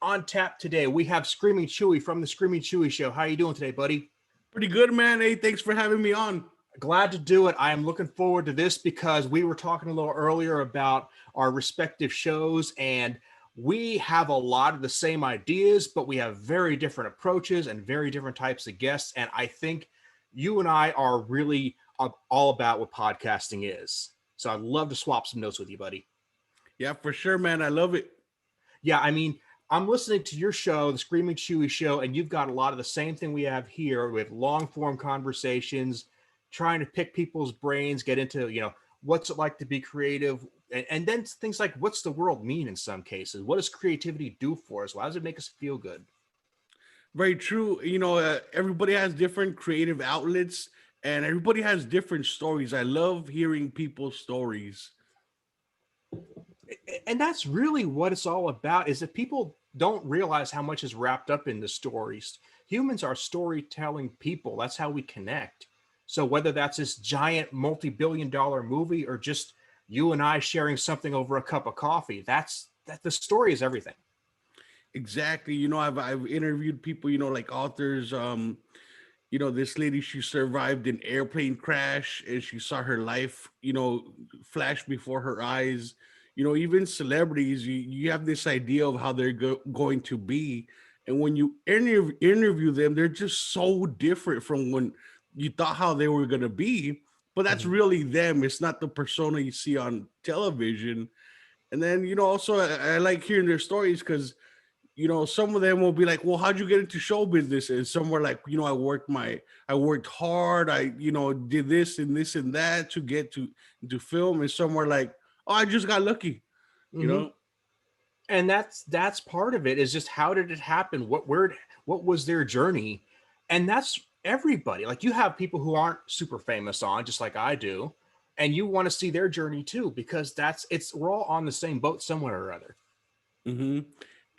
On tap today, we have Screaming Chuy from the Screaming Chuy Show. How you doing today, buddy? Pretty good, man. Hey, thanks for having me on. Glad to do it. I am looking forward to this because we were talking a little earlier about our respective shows, and we have a lot of the same ideas, but we have very different approaches and very different types of guests. And I think you and I are really all about what podcasting is. So I'd love to swap some notes with you, buddy. Yeah, for sure, man. I love it. Yeah, I mean, I'm listening to your show, the Screaming Chewy Show, and you've got a lot of the same thing we have here with long form conversations, trying to pick people's brains, get into, what's it like to be creative, and then things like what's the world mean in some cases? What does creativity do for us? Why does it make us feel good? Very true. Everybody has different creative outlets and everybody has different stories. I love hearing people's stories. And that's really what it's all about, is that people don't realize how much is wrapped up in the stories. Humans are storytelling people. That's how we connect. So whether that's this giant multi-billion-dollar movie or just you and I sharing something over a cup of coffee, that the story is everything. Exactly. I've interviewed people, like authors. This lady, she survived an airplane crash and she saw her life, flash before her eyes. Even celebrities, you have this idea of how they're going to be. And when you interview them, they're just so different from when you thought how they were going to be. But that's really them. It's not the persona you see on television. And then, also I like hearing their stories because some of them will be like, well, how'd you get into show business? And some were like, I worked hard. I, did this and that to get to film. And some were like, oh, I just got lucky, And that's part of it, is just how did it happen? What was their journey? And that's everybody. Like, you have people who aren't super famous on, just like I do, and you want to see their journey too, because we're all on the same boat somewhere or other. Mm-hmm.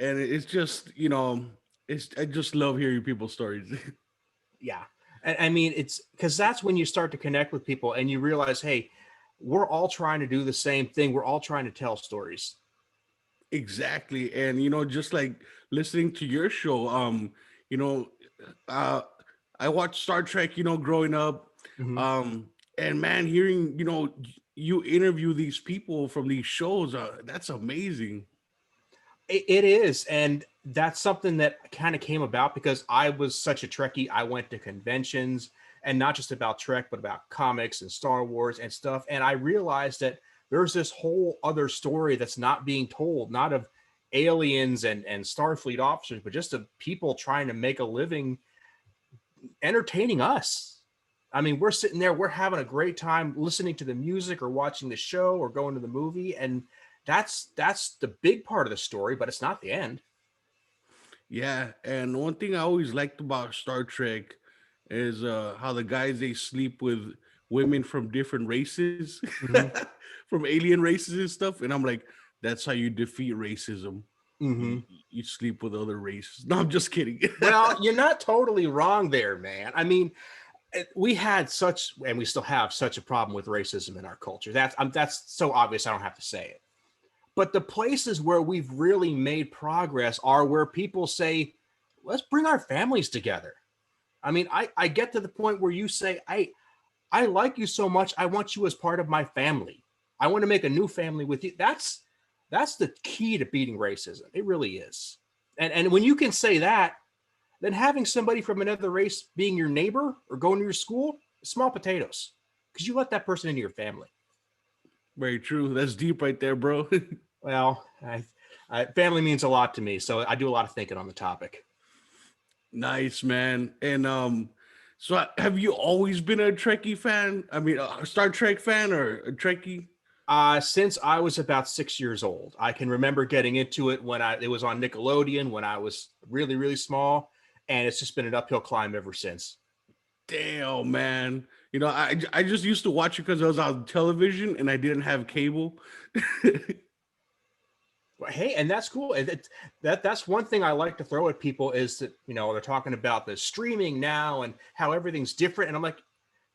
And it's just, I just love hearing people's stories. Yeah. And I mean, it's because that's when you start to connect with people and you realize, hey, we're all trying to do the same thing. We're all trying to tell stories. Exactly. And, just like listening to your show, you know, uh, I watched Star Trek, growing up. Mm-hmm. And man, hearing, you interview these people from these shows, that's amazing. It is. And that's something that kind of came about because I was such a Trekkie. I went to conventions, and not just about Trek, but about comics and Star Wars and stuff. And I realized that there's this whole other story that's not being told, not of aliens and Starfleet officers, but just of people trying to make a living entertaining us. I mean, we're sitting there, we're having a great time listening to the music or watching the show or going to the movie. And that's the big part of the story, but it's not the end. Yeah. And one thing I always liked about Star Trek is how the guys, they sleep with women from different races, Mm-hmm. from alien races and stuff. And I'm like, that's how you defeat racism. Mm-hmm. You sleep with other races. No, I'm just kidding. Well, you're not totally wrong there, man. I mean, we had such, and we still have such a problem with racism in our culture. That's so obvious I don't have to say it. But the places where we've really made progress are where people say, let's bring our families together. I mean, I get to the point where you say, I like you so much, I want you as part of my family. I want to make a new family with you. That's the key to beating racism. It really is. And when you can say that, then having somebody from another race being your neighbor or going to your school, small potatoes, because you let that person into your family. Very true. That's deep right there, bro. Well, family means a lot to me, so I do a lot of thinking on the topic. Nice, man. And so have you always been a Trekkie fan? I mean, a Star Trek fan or a Trekkie? Since I was about 6 years old, I can remember getting into it when it was on Nickelodeon when I was really, really small, and it's just been an uphill climb ever since. Damn, man. I just used to watch it because it was on television and I didn't have cable. Well, hey, and that's cool. That's one thing I like to throw at people is that, they're talking about the streaming now and how everything's different. And I'm like,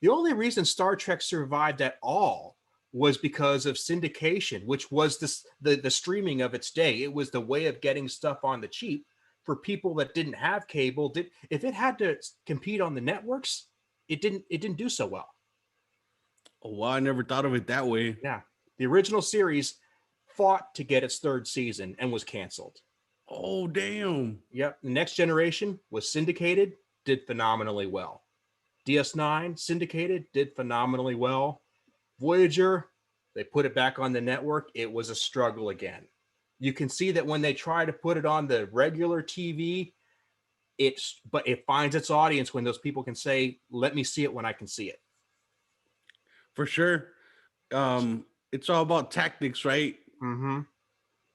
the only reason Star Trek survived at all was because of syndication, which was the streaming of its day. It was the way of getting stuff on the cheap for people that didn't have cable. If it had to compete on the networks, it didn't do so well. Oh, wow, I never thought of it that way. Yeah. The original series fought to get its third season and was canceled. Oh, damn. Yep. The Next Generation was syndicated, did phenomenally well. DS9 syndicated, did phenomenally well. Voyager, they put it back on the network. It was a struggle again. You can see that when they try to put it on the regular TV, but it finds its audience when those people can say, let me see it when I can see it. For sure. It's all about tactics, right? Mm-hmm.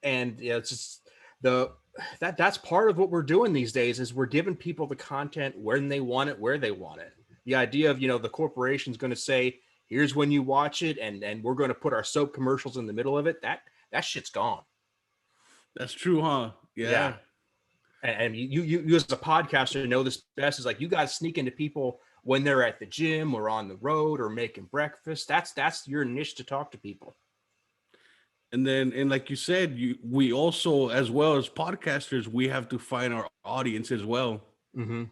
And yeah, it's just that's part of what we're doing these days is we're giving people the content when they want it, where they want it. The idea of, the corporation's going to say, here's when you watch it, and we're going to put our soap commercials in the middle of it. That shit's gone. That's true, huh? Yeah. And you as a podcaster know this best, is like, you guys sneak into people when they're at the gym or on the road or making breakfast. That's your niche to talk to people. And like you said, we also, as well as podcasters, we have to find our audience as well. Mm-hmm.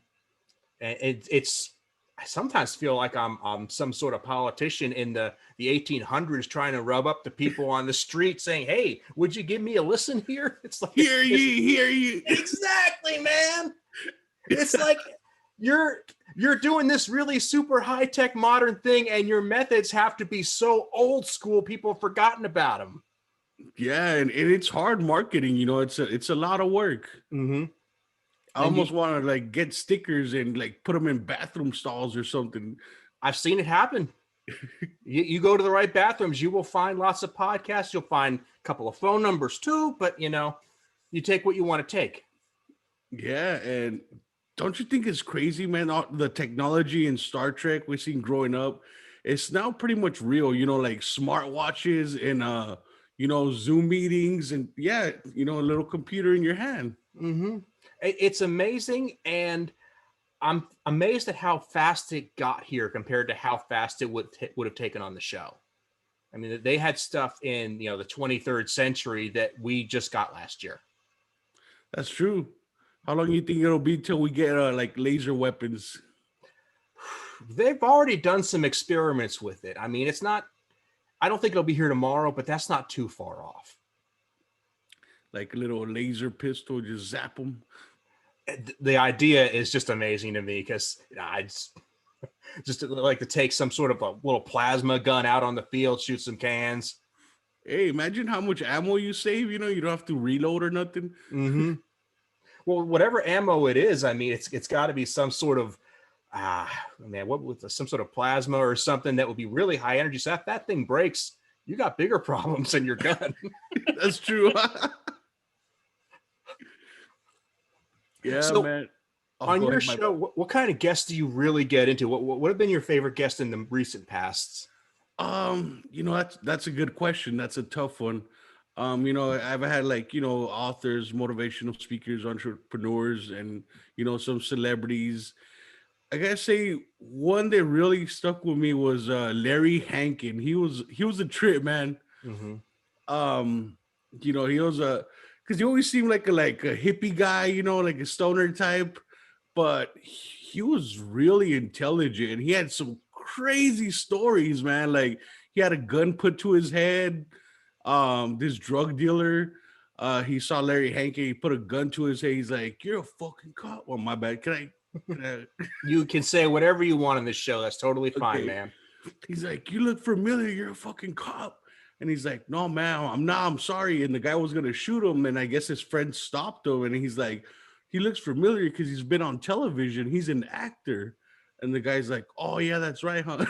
And it's I sometimes feel like I'm some sort of politician in the 1800s trying to rub up the people on the street saying, hey, would you give me a listen here? It's like, hear ye. Exactly, man. It's like you're doing this really super high-tech modern thing, and your methods have to be so old school people have forgotten about them. Yeah, and it's hard marketing, it's a lot of work. Mm-hmm. I almost want to like get stickers and like put them in bathroom stalls or something. I've seen it happen. You go to the right bathrooms, you will find lots of podcasts. You'll find a couple of phone numbers too, but you take what you want to take. Yeah, and don't you think it's crazy, man? All the technology in Star Trek we've seen growing up, it's now pretty much real. Like smartwatches and Zoom meetings, and a little computer in your hand. Mm-hmm. It's amazing, and I'm amazed at how fast it got here compared to how fast it would have taken on the show. I mean, they had stuff in the 23rd century that we just got last year. That's true. How long do you think it'll be till we get like laser weapons? They've already done some experiments with it. I mean, I don't think it'll be here tomorrow, but that's not too far off. Like a little laser pistol, just zap them. The idea is just amazing to me because I just like to take some sort of a little plasma gun out on the field, shoot some cans. Hey, imagine how much ammo you save. You don't have to reload or nothing. Mm-hmm. Well, whatever ammo it is, I mean, it's got to be some sort of what with some sort of plasma or something that would be really high energy. So if that thing breaks, you got bigger problems than your gun. That's true. Yeah, so, man. On your show, what kind of guests do you really get into? What have been your favorite guests in the recent pasts? That's a good question. That's a tough one. I've had like, authors, motivational speakers, entrepreneurs, and, some celebrities. I gotta say one that really stuck with me was Larry Hankin. He was a trip, man. Mm-hmm. He was because he always seemed like a hippie guy, like a stoner type, but he was really intelligent. He had some crazy stories, man. Like he had a gun put to his head. This drug dealer, he saw Larry Hankin, he put a gun to his head. He's like, "You're a fucking cop." Oh, my bad. Can I? You can say whatever you want on this show. That's totally fine, man. He's like, "You look familiar. You're a fucking cop." And he's like, "No, man, I'm not. I'm sorry." And the guy was going to shoot him. And I guess his friend stopped him. And he's like, "He looks familiar because he's been on television. He's an actor." And the guy's like, "Oh, yeah, that's right, huh?"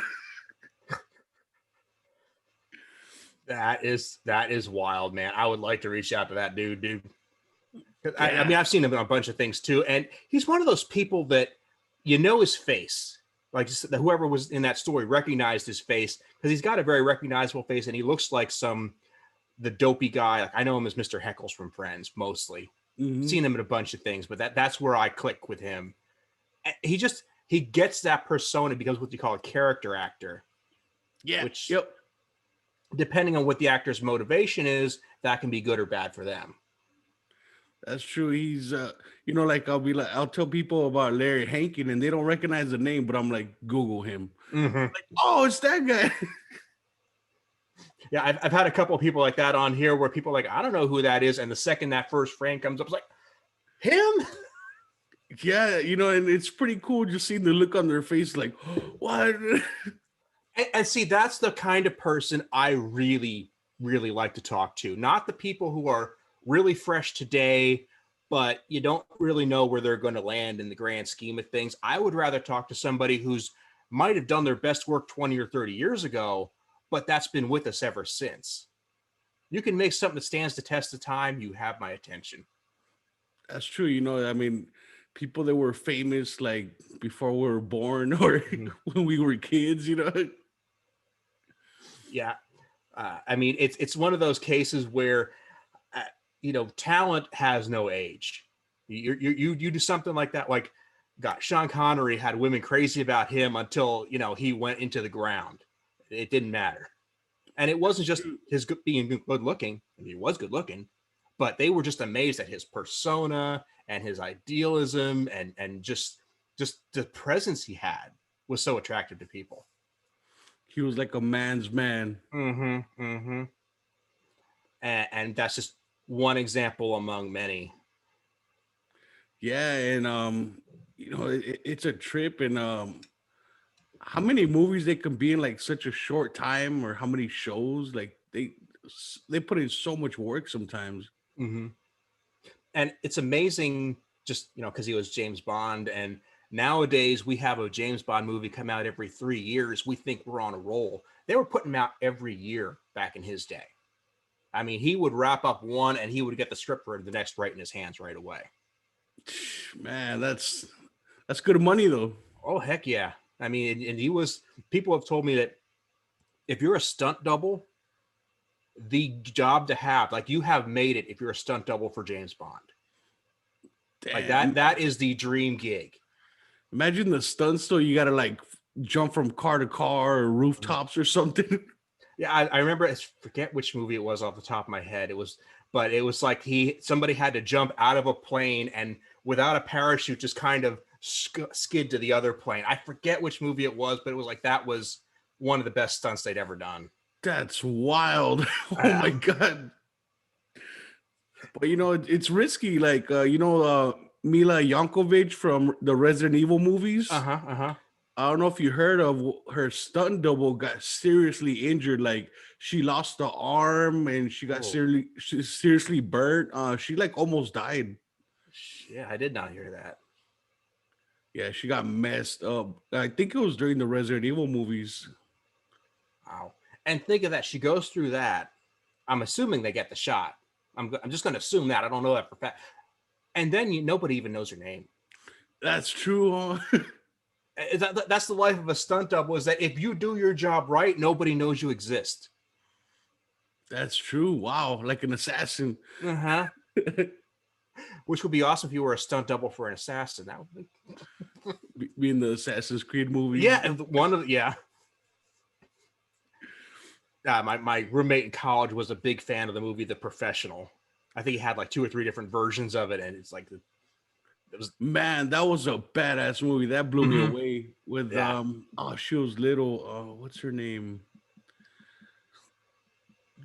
That is wild, man. I would like to reach out to that dude. Yeah. I mean, I've seen him in a bunch of things too. And he's one of those people that his face. Like whoever was in that story recognized his face because he's got a very recognizable face and he looks like the dopey guy. Like I know him as Mr. Heckles from Friends mostly. Mm-hmm. Seen him in a bunch of things, but that's where I click with him. He gets that persona because what you call a character actor. Yeah. Which, yep. depending on what the actor's motivation is, that can be good or bad for them. That's true. He's like I'll tell people about Larry Hankin and they don't recognize the name, but I'm like, Google him. Mm-hmm. Like, oh, it's that guy. Yeah, I've had a couple of people like that on here where people are like, I don't know who that is. And the second that first frame comes up, it's like, him? Yeah, and it's pretty cool just seeing the look on their face, like, what? And see, that's the kind of person I really, really like to talk to. Not the people who are really fresh today, but you don't really know where they're going to land in the grand scheme of things. I would rather talk to somebody who's might have done their best work 20 or 30 years ago, but that's been with us ever since. You can make something that stands the test of time. You have my attention. That's true. I mean, people that were famous like before we were born or when we were kids, Yeah. I mean, it's one of those cases where, talent has no age. You do something like that. Like, God, Sean Connery had women crazy about him until, he went into the ground. It didn't matter. And it wasn't just his being good looking. He was good looking, but they were just amazed at his persona and his idealism and just the presence he had was so attractive to people. He was like a man's man. Mm-hmm. Mm-hmm. And that's just one example among many. Yeah, and it's a trip, and how many movies they can be in like such a short time, or how many shows like they put in so much work sometimes. Mm-hmm. And it's amazing, just because he was James Bond, and nowadays we have a James Bond movie come out every 3 years. We think we're on a roll. They were putting them out every year back in his day. I mean, he would wrap up one and he would get the script for the next right in his hands right away. Man, that's good money though. Oh, heck yeah. I mean, and people have told me that if you're a stunt double, the job to have, like, you have made it if you're a stunt double for James Bond. Damn. Like that is the dream gig. Imagine the stunts though. You got to like jump from car to car or rooftops or something. Yeah, I remember. I forget which movie it was off the top of my head. It was like somebody had to jump out of a plane and without a parachute just kind of skid to the other plane. I forget which movie it was, but it was like that was one of the best stunts they'd ever done. That's wild. Oh my God. But it's risky. Like Mila Yankovic from the Resident Evil movies. I don't know if you heard of her stunt double got seriously injured. Like she lost the arm and she got seriously burnt. She like almost died. Yeah, I did not hear that. Yeah, she got messed up. I think it was during the Resident Evil movies. Wow. And think of that. She goes through that. I'm assuming they get the shot. I'm just going to assume that. I don't know that for fact. And then nobody even knows her name. That's true. That's the life of a stunt double, is that if you do your job right, nobody knows you exist. That's true. Wow. Like an assassin. Uh-huh. Which would be awesome if you were a stunt double for an assassin. That would be in the Assassin's Creed movie. Yeah. My roommate in college was a big fan of the movie The Professional. I think he had like 2 or 3 different versions of it. And it's like, man, that was a badass movie. That blew me away with she was little. What's her name?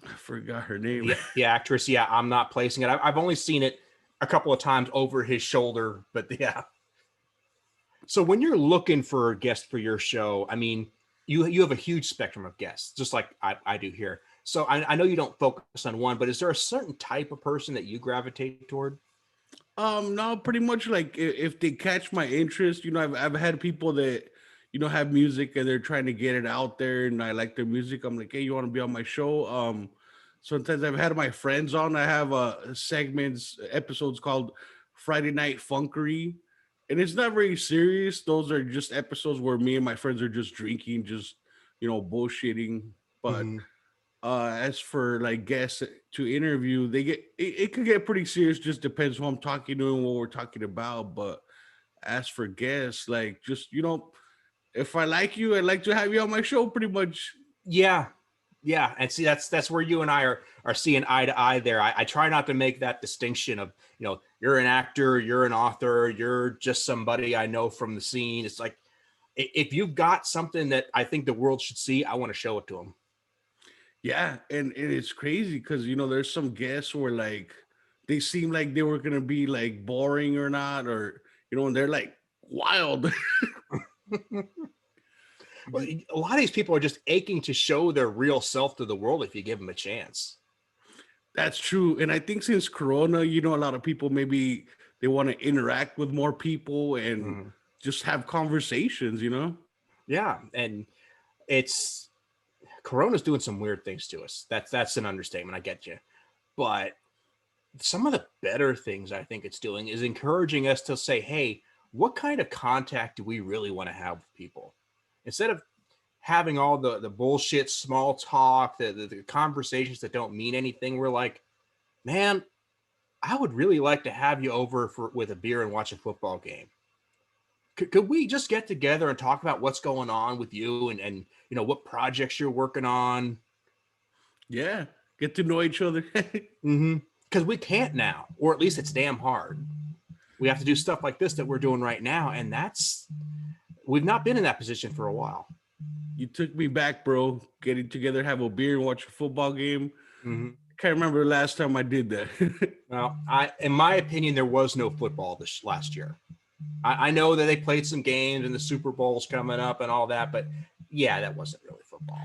I forgot her name. The actress. Yeah, I'm not placing it. I've only seen it a couple of times over his shoulder, but yeah. So when you're looking for a guest for your show, I mean, you have a huge spectrum of guests, just like I do here. So I know you don't focus on one, but is there a certain type of person that you gravitate toward? No, pretty much like if they catch my interest, I've had people that, have music and they're trying to get it out there and I like their music. I'm like, hey, you want to be on my show? Sometimes I've had my friends on. I have episodes called Friday Night Funkery. And it's not very serious. Those are just episodes where me and my friends are just drinking, just, bullshitting. But as for like guests to interview, it could get pretty serious. Just depends who I'm talking to and what we're talking about. But as for guests, like just, if I like you, I'd like to have you on my show pretty much. Yeah. Yeah, and see that's where you and I are seeing eye to eye there. I try not to make that distinction of, you're an actor, you're an author, you're just somebody I know from the scene. It's like, if you've got something that I think the world should see, I want to show it to them. Yeah, and it's crazy because there's some guests where like they seem like they were gonna be like boring or not, or and they're like wild. Well, a lot of these people are just aching to show their real self to the world if you give them a chance. That's true. And I think since Corona, a lot of people maybe they want to interact with more people and Mhm. just have conversations. Yeah, and it's Corona's doing some weird things to us. That's an understatement. I get you, but some of the better things I think it's doing is encouraging us to say, hey, what kind of contact do we really want to have with people? Instead of having all the bullshit small talk, the conversations that don't mean anything, we're like, man, I would really like to have you over with a beer and watch a football game. Could we just get together and talk about what's going on with you and what projects you're working on? Yeah. Get to know each other. Because we can't now, or at least it's damn hard. We have to do stuff like this that we're doing right now, and we've not been in that position for a while. You took me back, bro. Getting together, have a beer and watch a football game. Mm-hmm. Can't remember the last time I did that. Well, in my opinion, there was no football this last year. I know that they played some games and the Super Bowl's coming up and all that, but yeah, that wasn't really football.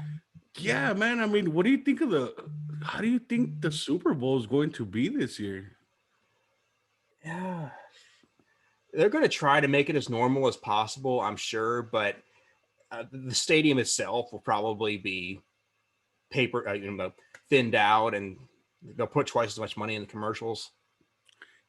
Yeah, man. I mean, how do you think the Super Bowl is going to be this year? Yeah, they're going to try to make it as normal as possible, I'm sure, but the stadium itself will probably be paper, thinned out, and they'll put twice as much money in the commercials.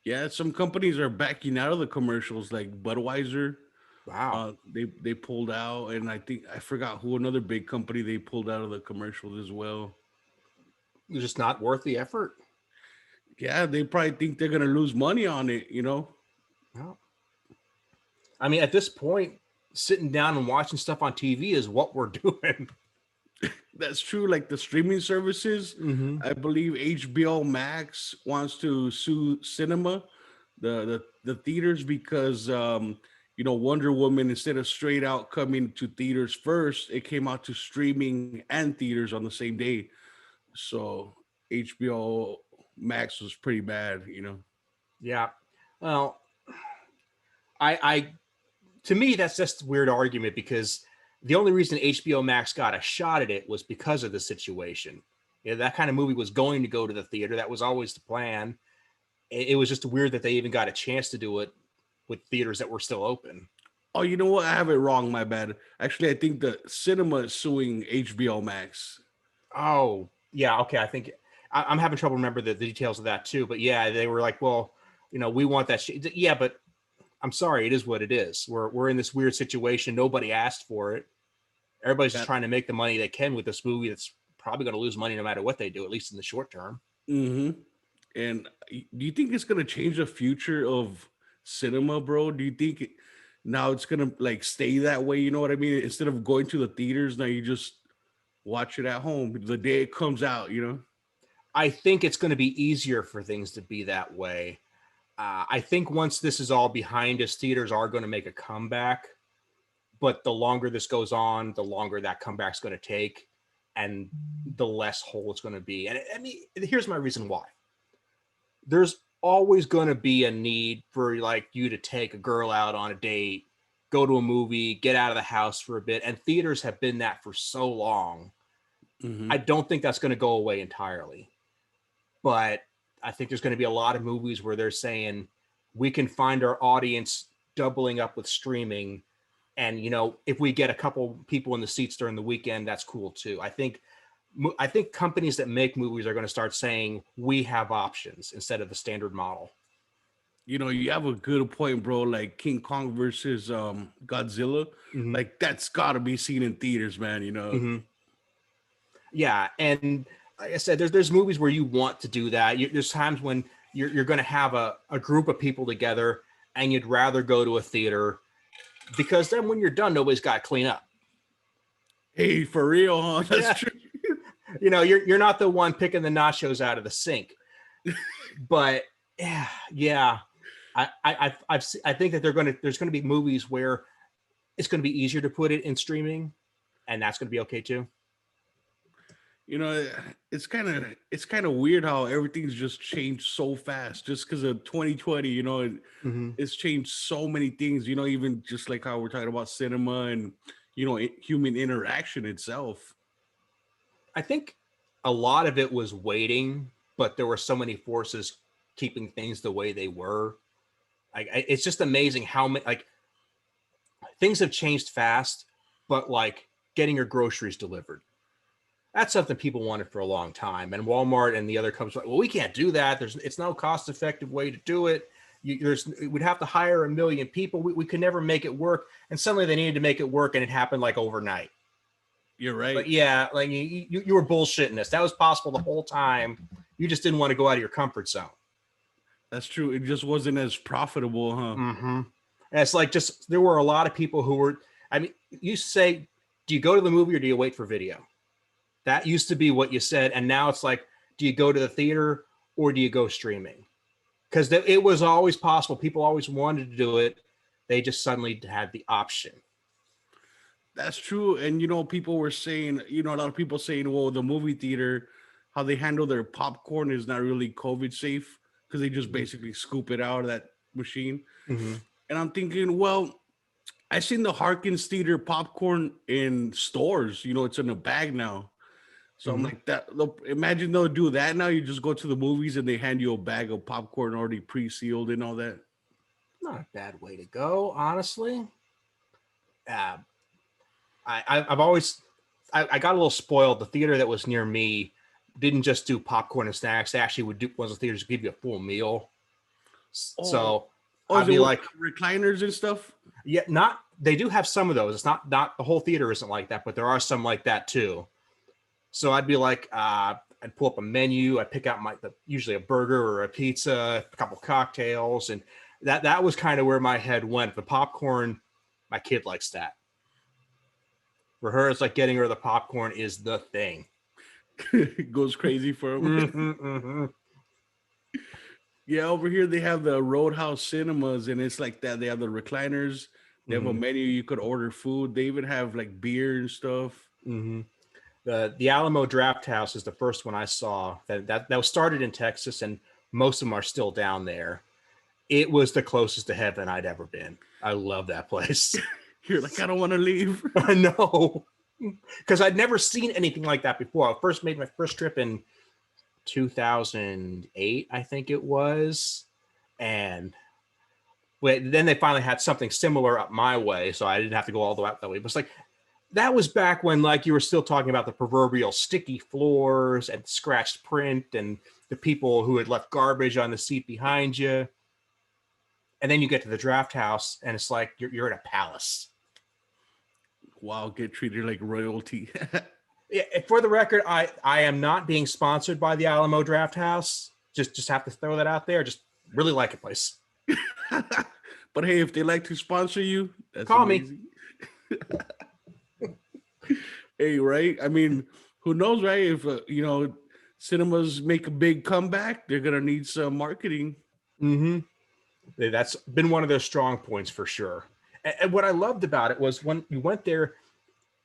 Yeah, some companies are backing out of the commercials, like Budweiser. Wow, They pulled out, and I think I forgot who another big company they pulled out of the commercials as well. it's just not worth the effort. Yeah, they probably think they're gonna lose money on it. Well, I mean, at this point, sitting down and watching stuff on TV is what we're doing. That's true. Like the streaming services, Mm-hmm. I believe HBO Max wants to sue cinema, the theaters, because Wonder Woman, instead of straight out coming to theaters first, it came out to streaming and theaters on the same day. So HBO Max was pretty bad. Yeah. Well, I to me that's just a weird argument because the only reason HBO Max got a shot at it was because of the situation. That kind of movie was going to go to the theater. That was always the plan. It was just weird that they even got a chance to do it with theaters that were still open. Oh, you know what? I have it wrong. My bad. Actually, I think the cinema is suing HBO Max. Oh, yeah. Okay. I think I'm having trouble remember the details of that too. But yeah, they were like, well, we want that. Yeah, but I'm sorry. It is what it is. We're in this weird situation. Nobody asked for it. Everybody's just That, trying to make the money they can with this movie that's probably going to lose money no matter what they do, at least in the short term. hmm And do you think it's gonna change the future of cinema, bro? Do you think now it's gonna like stay that way? You know what I mean? Instead of going to the theaters, now you just watch it at home the day it comes out. I think it's going to be easier for things to be that way. I think once this is all behind us, theaters are going to make a comeback. But the longer this goes on, the longer that comeback's going to take and the less whole it's going to be. And I mean, here's my reason why. There's always going to be a need for like you to take a girl out on a date, go to a movie, get out of the house for a bit. And theaters have been that for so long. hmm I don't think that's going to go away entirely. But I think there's going to be a lot of movies where they're saying we can find our audience doubling up with streaming. And if we get a couple people in the seats during the weekend, that's cool too. I think companies that make movies are going to start saying we have options instead of the standard model. You have a good point, bro. Like King Kong versus Godzilla, Mm-hmm. like that's gotta be seen in theaters, man. Mm-hmm. Yeah, and like I said, there's movies where you want to do that. There's times when you're going to have a group of people together, and you'd rather go to a theater because then when you're done, nobody's got to clean up. Hey, for real, huh? That's Yeah. true. You know, you're not the one picking the nachos out of the sink. But yeah, I think that there's gonna be movies where it's gonna be easier to put it in streaming, and that's gonna be okay too. You know, it's kind of weird how everything's just changed so fast just because of 2020. Mm-hmm. It's changed so many things. Even just like how we're talking about cinema and human interaction itself. I think a lot of it was waiting, but there were so many forces keeping things the way they were. It's just amazing how many things have changed fast, but like getting your groceries delivered. That's something people wanted for a long time. And Walmart and the other companies were like, well, we can't do that. It's no cost effective way to do it. We'd have to hire a million people. We could never make it work. And suddenly they needed to make it work, and it happened like overnight. You're right. But yeah, like you were bullshitting us. That was possible the whole time. You just didn't want to go out of your comfort zone. That's true. It just wasn't as profitable, huh? Mm-hmm. And it's like there were a lot of people who were. I mean, you say, do you go to the movie or do you wait for video? That used to be what you said, and now it's like, do you go to the theater or do you go streaming? Because it was always possible. People always wanted to do it. They just suddenly had the option. That's true. And people were saying, a lot of people saying, well, the movie theater, how they handle their popcorn is not really COVID safe because they just basically scoop it out of that machine. Mm-hmm. And I'm thinking, well, I seen the Harkins Theater popcorn in stores. It's in a bag now. So I'm like, imagine they'll do that now. You just go to the movies and they hand you a bag of popcorn already pre-sealed and all that. Not a bad way to go, honestly. I've always I got a little spoiled. The theater that was near me didn't just do popcorn and snacks. They actually would do one of the theaters give you a full meal. So I'd be like recliners and stuff. Yeah, they do have some of those. It's not the whole theater isn't like that, but there are some like that too. So I'd be like, I'd pull up a menu. I'd pick out usually a burger or a pizza, a couple cocktails, and that was kind of where my head went. The popcorn, my kid likes that. For her, it's like getting her the popcorn is the thing. It goes crazy for him. Mm-hmm, mm-hmm. Yeah, over here they have the Roadhouse Cinemas, and it's like that. They have the recliners. They have a menu. You could order food. They even have like beer and stuff. Mm-hmm. The Alamo Draft House is the first one I saw that was started in Texas, and most of them are still down there. It was the closest to heaven I'd ever been. I love that place. You're like, I don't want to leave. I know, because I'd never seen anything like that before. I first made my first trip in 2008, I think it was, and then they finally had something similar up my way, so I didn't have to go all the way out that way. But it's like that was back when like you were still talking about the proverbial sticky floors and scratched print and the people who had left garbage on the seat behind you. And then you get to the Draft House and it's like you're in a palace. Wow, get treated like royalty. Yeah, for the record, I am not being sponsored by the Alamo Draft House. Just have to throw that out there. Just really like a place. But hey, if they like to sponsor you, that's Call amazing. me. Hey, right? I mean, who knows, right? If cinemas make a big comeback, they're gonna need some marketing. Mm-hmm. That's been one of their strong points for sure. And what I loved about it was when you went there,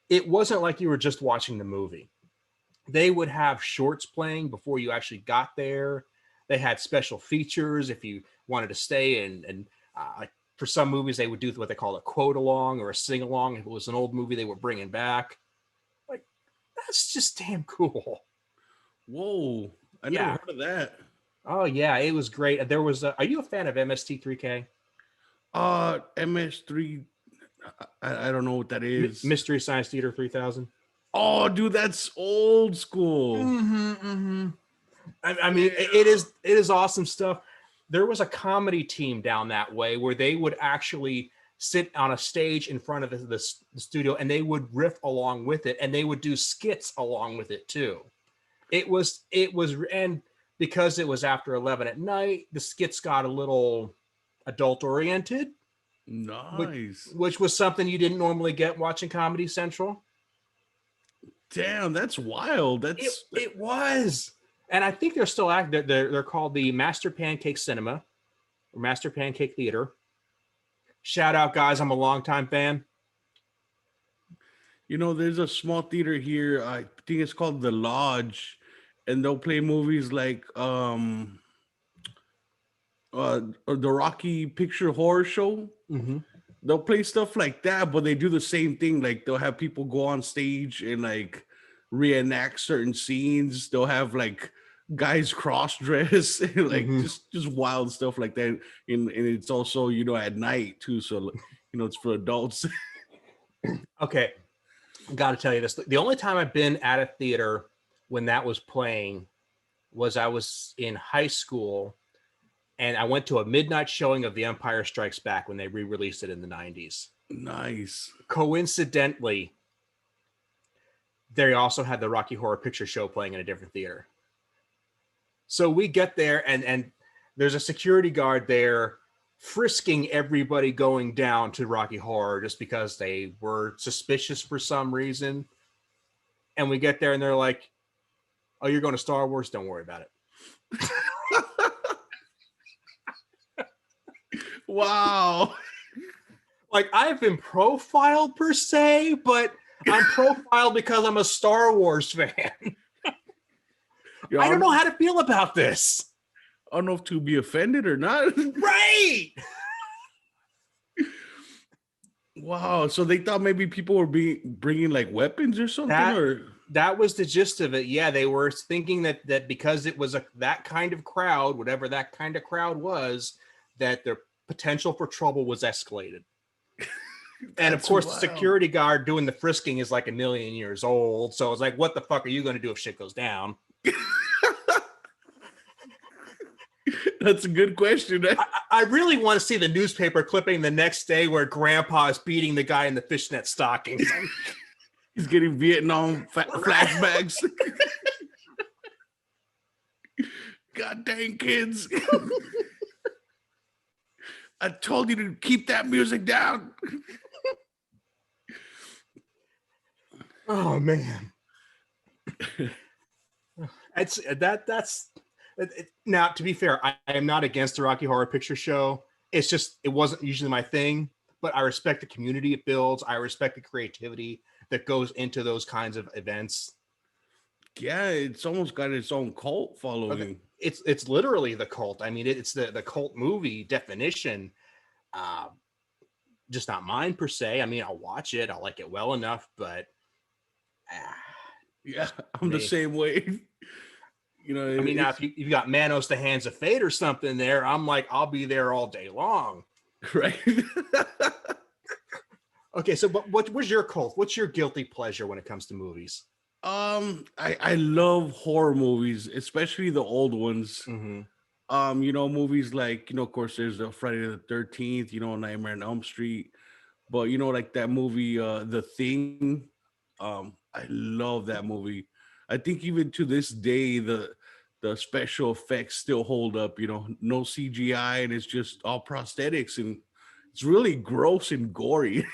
it wasn't like you were just watching the movie. They would have shorts playing before you actually got there. They had special features if you wanted to stay, and for some movies they would do what they call a quote along or a sing along. If it was an old movie they were bringing back, like that's just damn cool. Whoa, I never heard of that. Oh yeah, it was great. There was are you a fan of MST3K? MS3, I don't know what that is. Mystery Science Theater 3000. Oh, dude, that's old school. Mm-hmm, mm-hmm. I mean, it is awesome stuff. There was a comedy team down that way where they would actually sit on a stage in front of the studio and they would riff along with it, and they would do skits along with it too. It was, and because it was after 11 at night, the skits got a little adult oriented. Nice. Which was something you didn't normally get watching Comedy Central. Damn, that's wild. It was. And I think they're still active. They're called the Master Pancake Cinema or Master Pancake Theater. Shout out, guys. I'm a longtime fan. There's a small theater here. I think it's called The Lodge, and they'll play movies like the Rocky Picture Horror Show. Mm-hmm. They'll play stuff like that, but they do the same thing. Like they'll have people go on stage and like reenact certain scenes. They'll have like guys cross dress, like just wild stuff like that. And it's also at night too, so it's for adults. Okay, got to tell you this: the only time I've been at a theater when that was playing was I was in high school. And I went to a midnight showing of The Empire Strikes Back when they re-released it in the 90s. Nice. Coincidentally, they also had the Rocky Horror Picture Show playing in a different theater. So we get there, and there's a security guard there frisking everybody going down to Rocky Horror just because they were suspicious for some reason. And we get there, and they're like, "Oh, you're going to Star Wars? Don't worry about it." Wow. Like, I've been profiled per se, but I'm profiled because I'm a Star Wars fan. I don't know how to feel about this. I don't know if to be offended or not. Right. Wow. So they thought maybe people were bringing like weapons or something, that was the gist of it. Yeah, they were thinking that because it was that kind of crowd, whatever that kind of crowd was, that the potential for trouble was escalated. And of course, wild. The security guard doing the frisking is like 1,000,000 years old. So it's like, what the fuck are you going to do if shit goes down? That's a good question. I really want to see the newspaper clipping the next day where Grandpa is beating the guy in the fishnet stockings. He's getting Vietnam flashbacks. God dang kids. I told you to keep that music down. Oh man. Now, to be fair, I am not against the Rocky Horror Picture Show. It's just, it wasn't usually my thing, but I respect the community it builds. I respect the creativity that goes into those kinds of events. Yeah, it's almost got its own cult following. Okay. It's literally the cult. I mean, it's the cult movie definition. Just not mine per se. I mean, I'll watch it. I'll like it well enough, but yeah, I'm the same way. I mean, now if you've got Manos, the Hands of Fate or something there, I'm like, I'll be there all day long. Right. Okay, so what was your cult? What's your guilty pleasure when it comes to movies? I love horror movies, especially the old ones. Mm-hmm. Movies like, of course, there's the Friday the 13th, Nightmare on Elm Street, but like that movie, The Thing. I love that movie. I think even to this day, the special effects still hold up. No CGI, and it's just all prosthetics, and it's really gross and gory.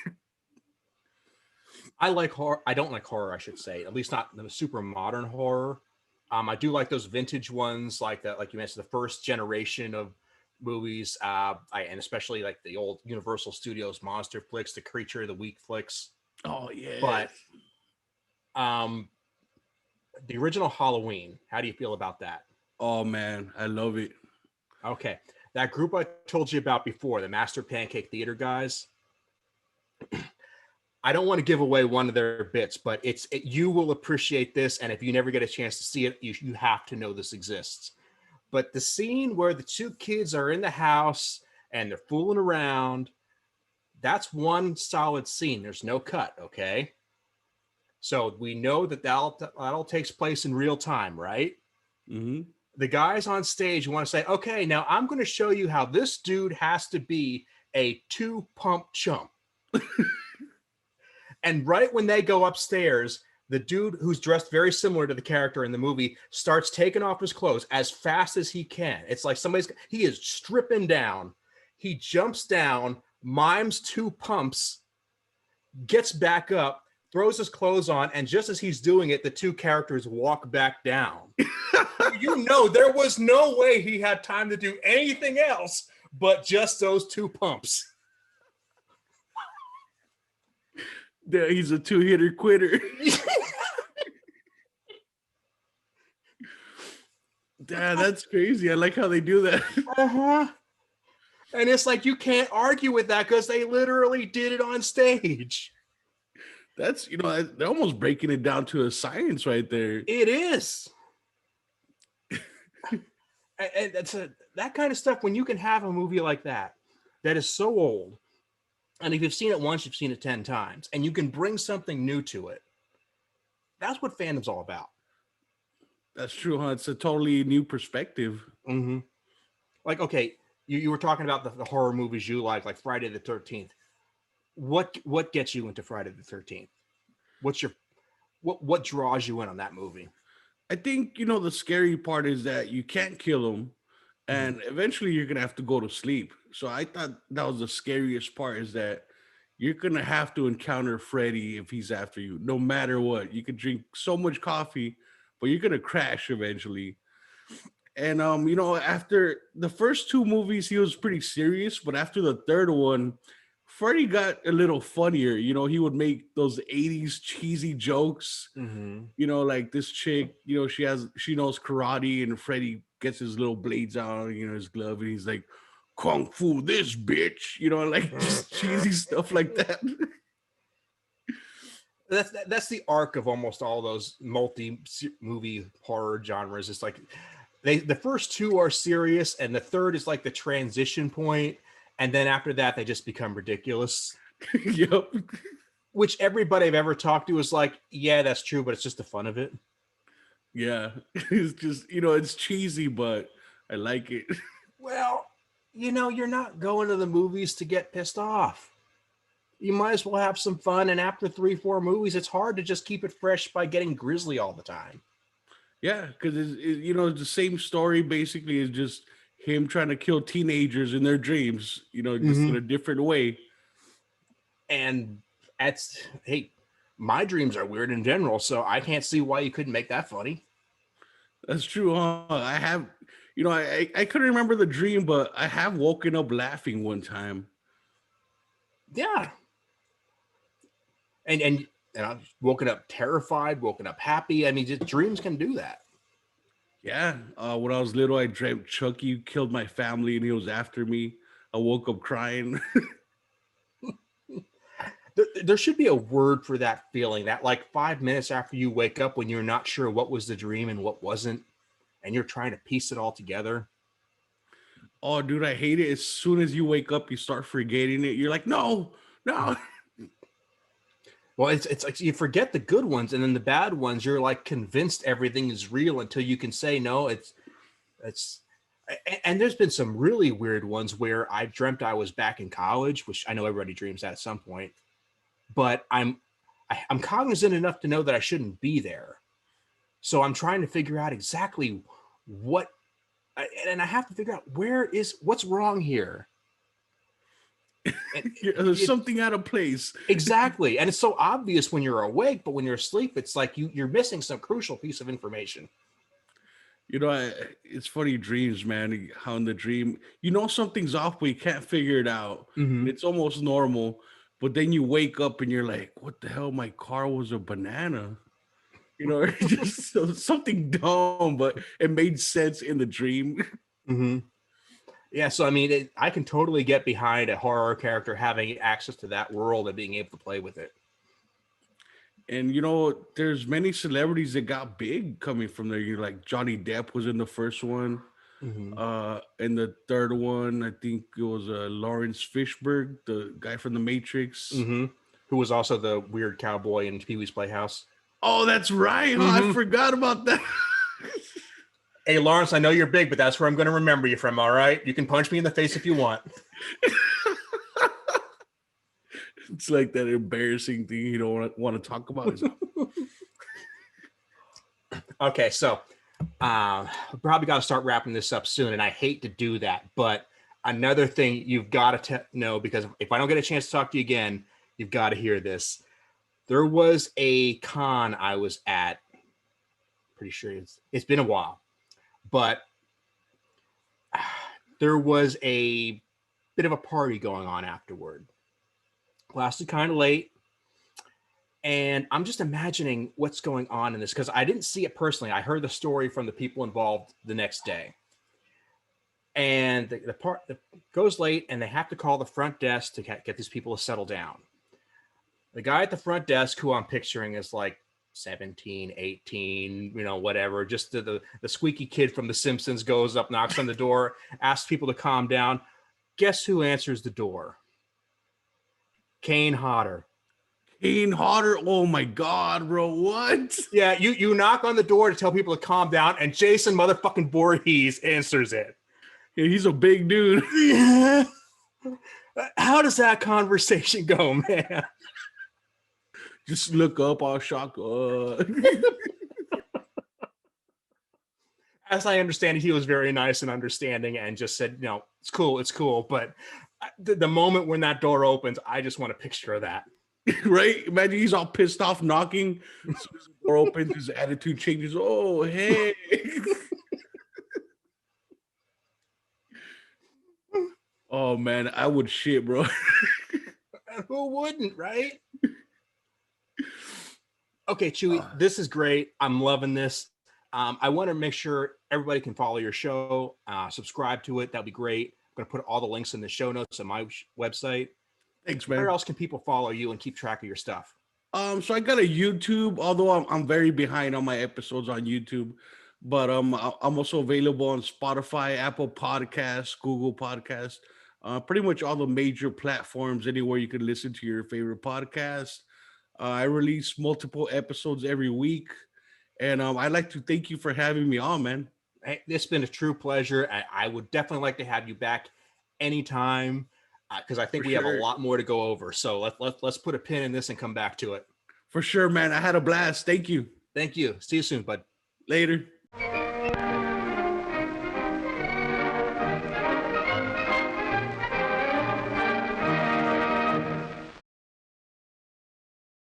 I like horror. I don't like horror, I should say. At least not the super modern horror. I do like those vintage ones, like you mentioned, the first generation of movies, and especially like the old Universal Studios monster flicks, the Creature of the Week flicks. Oh yeah. But the original Halloween, how do you feel about that? Oh man, I love it. Okay, that group I told you about before, the Master Pancake Theater guys. I don't want to give away one of their bits, but you will appreciate this, and if you never get a chance to see it, you have to know this exists. But the scene where the two kids are in the house and they're fooling around, that's one solid scene. There's no cut, okay? So we know that all takes place in real time, right? Mm-hmm. The guys on stage want to say, okay, now I'm going to show you how this dude has to be a 2-pump chump. And right when they go upstairs, the dude who's dressed very similar to the character in the movie starts taking off his clothes as fast as he can. It's like he is stripping down. He jumps down, mimes 2 pumps, gets back up, throws his clothes on, and just as he's doing it, the two characters walk back down. You know, there was no way he had time to do anything else but just those two pumps. Yeah, he's a two-hitter quitter. Yeah, that's crazy. I like how they do that. Uh-huh. And it's like, you can't argue with that because they literally did it on stage. That's, they're almost breaking it down to a science right there. It is. And that's that kind of stuff, when you can have a movie like that is so old, and if you've seen it once, you've seen it 10 times, and you can bring something new to it. That's what fandom's all about. That's true, huh? It's a totally new perspective. Mm-hmm. Like, okay, you were talking about the horror movies you like Friday the 13th. What gets you into Friday the 13th? What draws you in on that movie? I think, the scary part is that you can't kill him, and eventually you're going to have to go to sleep. So I thought that was the scariest part, is that you're going to have to encounter Freddy if he's after you, no matter what. You could drink so much coffee, but you're going to crash eventually. And, after the first two movies, he was pretty serious, but after the third one, Freddy got a little funnier. He would make those 80s cheesy jokes. Like this chick, she knows karate, and Freddy gets his little blades out, his glove, and he's like, "Kung Fu this bitch," just cheesy stuff like that. That's the arc of almost all those multi-movie horror genres. It's like the first two are serious, and the third is like the transition point. And then after that, they just become ridiculous. Yep. Which everybody I've ever talked to is like, yeah, that's true, but it's just the fun of it. Yeah. It's just, it's cheesy, but I like it. Well, you're not going to the movies to get pissed off. You might as well have some fun. And after 3-4 movies, it's hard to just keep it fresh by getting grisly all the time. Yeah, because it's the same story basically. Is just him trying to kill teenagers in their dreams, just in a different way. And hey, my dreams are weird in general, so I can't see why you couldn't make that funny. That's true, huh? I have, I couldn't remember the dream, but I have woken up laughing one time. Yeah. And I've woken up terrified, woken up happy. I mean, just dreams can do that. Yeah. When I was little, I dreamt Chucky killed my family and he was after me. I woke up crying. There should be a word for that feeling, that like 5 minutes after you wake up when you're not sure what was the dream and what wasn't, and you're trying to piece it all together. Oh, dude, I hate it. As soon as you wake up, you start forgetting it. You're like, no. Well, it's like you forget the good ones, and then the bad ones, you're like convinced everything is real until you can say, no, it's. And there's been some really weird ones where I dreamt I was back in college, which I know everybody dreams that at some point, but I'm cognizant enough to know that I shouldn't be there. So I'm trying to figure out exactly what, and I have to figure out what's wrong here. There's something out of place. Exactly. And it's so obvious when you're awake, but when you're asleep, it's like you're missing some crucial piece of information. It's funny, dreams, man. How in the dream, something's off, but you can't figure it out. Mm-hmm. It's almost normal, but then you wake up and you're like, what the hell? My car was a banana. Just something dumb, but it made sense in the dream. Mm-hmm. Yeah, so I mean, I can totally get behind a horror character having access to that world and being able to play with it. And there's many celebrities that got big coming from there. You're like Johnny Depp was in the first one. Mm-hmm. In the third one, I think it was Lawrence Fishburne, the guy from The Matrix, who was also the weird cowboy in Pee-wee's Playhouse. Oh, that's right. Oh, I forgot about that. Hey, Lawrence, I know you're big, but that's where I'm going to remember you from, all right? You can punch me in the face if you want. It's like that embarrassing thing you don't want to talk about. Okay, so probably got to start wrapping this up soon, and I hate to do that, but another thing you've got to know, because if I don't get a chance to talk to you again, you've got to hear this. There was a con I was at. Pretty sure it's been a while, but there was a bit of a party going on afterward. Lasted kind of late. And I'm just imagining what's going on in this because I didn't see it personally. I heard the story from the people involved the next day. And the part that goes late and they have to call the front desk to get these people to settle down. The guy at the front desk, who I'm picturing is like 17, 18, whatever, just the squeaky kid from The Simpsons, goes up, knocks on the door, asks people to calm down. Guess who answers the door? Kane Hodder. Kane Hodder. Oh my God, bro. What? Yeah, you knock on the door to tell people to calm down, and Jason motherfucking Voorhees answers it. Yeah, he's a big dude. Yeah. How does that conversation go, man? Just look up, all shocked. As I understand it, he was very nice and understanding and just said, it's cool. But the moment when that door opens, I just want a picture of that. Right? Imagine he's all pissed off knocking. As soon as the door opens, his attitude changes. Oh, hey. Oh, man, I would shit, bro. Who wouldn't, right? Okay, Chuy, this is great. I'm loving this. I want to make sure everybody can follow your show, subscribe to it. That'd be great. I'm going to put all the links in the show notes on my website. Thanks, man. Where else can people follow you and keep track of your stuff? So I got a YouTube, although I'm very behind on my episodes on YouTube, but I'm also available on Spotify, Apple Podcasts, Google Podcasts, pretty much all the major platforms, anywhere you can listen to your favorite podcast. I release multiple episodes every week, and I'd like to thank you for having me on, man. Hey, it's been a true pleasure. I would definitely like to have you back anytime. Because I think we have a lot more to go over. So let's put a pin in this and come back to it. For sure, man. I had a blast. Thank you. Thank you. See you soon, bud. Later.